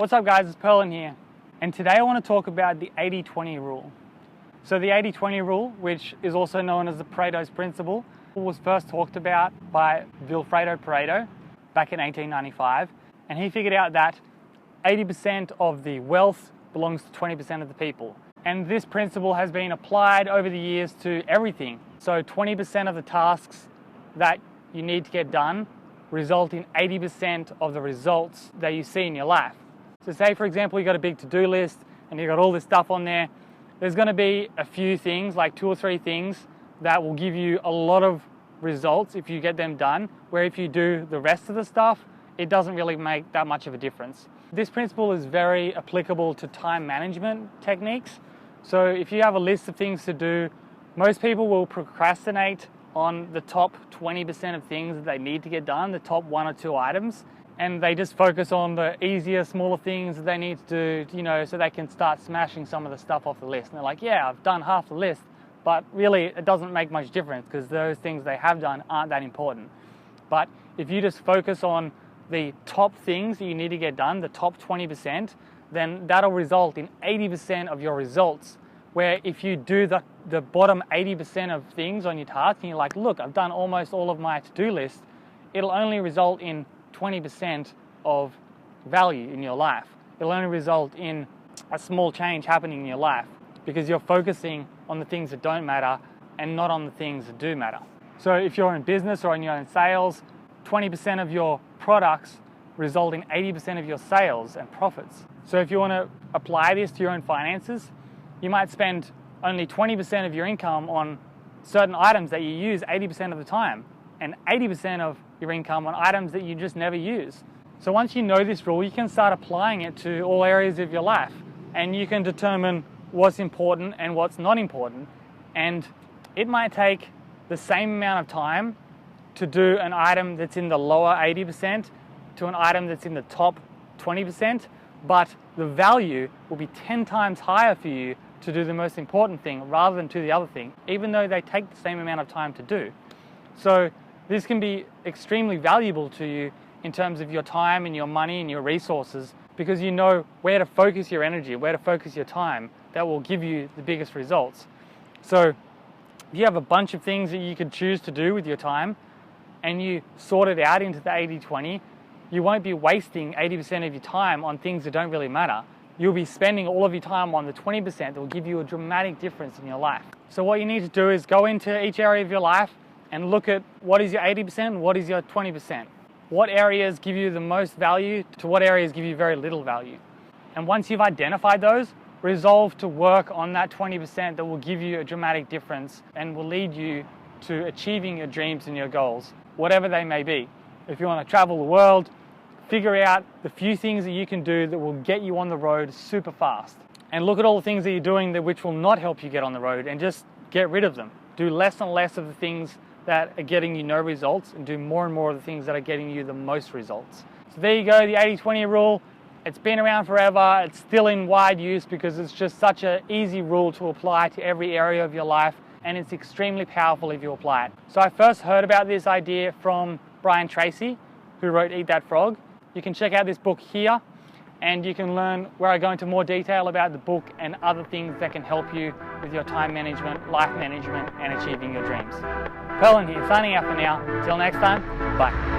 What's up guys, it's Perlin here, and today I want to talk about the 80-20 rule. So the 80-20 rule, which is also known as the Pareto's principle, was first talked about by Pareto back in 1895, and he figured out that 80% of the wealth belongs to 20% of the people. And this principle has been applied over the years to everything. So 20% of the tasks that you need to get done result in 80% of the results that you see in your life. So say for example you got a big to-do list and you got all this stuff on there. There's going to be a few things, like 2 or 3 things that will give you a lot of results if you get them done, where if you do the rest of the stuff, it doesn't really make that much of a difference. This principle is very applicable to time management techniques. So if you have a list of things to do, most people will procrastinate on the top 20% of things that they need to get done, the top 1 or 2 items, and they just focus on the easier, smaller things that they need to do, so they can start smashing some of the stuff off the list. And they're like, yeah, I've done half the list, but really it doesn't make much difference because those things they have done aren't that important. But if you just focus on the top things that you need to get done, the top 20%, then that'll result in 80% of your results. Where if you do the bottom 80% of things on your task and you're like, look, I've done almost all of my to-do list, it'll only result in 20% of value in your life. It'll only result in a small change happening in your life because you're focusing on the things that don't matter and not on the things that do matter. So if you're in business or you're in sales, 20% of your products result in 80% of your sales and profits. So if you want to apply this to your own finances, you might spend only 20% of your income on certain items that you use 80% of the time, and 80% of your income on items that you just never use. So once you know this rule, you can start applying it to all areas of your life, and you can determine what's important and what's not important. And it might take the same amount of time to do an item that's in the lower 80% to an item that's in the top 20%, but the value will be 10 times higher for you to do the most important thing rather than to the other thing, even though they take the same amount of time to do. So this can be extremely valuable to you in terms of your time and your money and your resources, because you know where to focus your energy, where to focus your time that will give you the biggest results. So if you have a bunch of things that you could choose to do with your time and you sort it out into the 80-20, you won't be wasting 80% of your time on things that don't really matter. You'll be spending all of your time on the 20% that will give you a dramatic difference in your life. So what you need to do is go into each area of your life and look at what is your 80% and what is your 20%. What areas give you the most value to what areas give you very little value. And once you've identified those, resolve to work on that 20% that will give you a dramatic difference and will lead you to achieving your dreams and your goals, whatever they may be. If you want to travel the world, figure out the few things that you can do that will get you on the road super fast. And look at all the things that you're doing which will not help you get on the road and just get rid of them. Do less and less of the things that are getting you no results and do more and more of the things that are getting you the most results. So there you go, the 80-20 rule. It's been around forever. It's still in wide use because it's just such an easy rule to apply to every area of your life, and it's extremely powerful if you apply it. So I first heard about this idea from Brian Tracy, who wrote Eat That Frog. You can check out this book here, and you can learn where I go into more detail about the book and other things that can help you with your time management, life management, and achieving your dreams. Perlin here, signing out for now. Till next time, bye.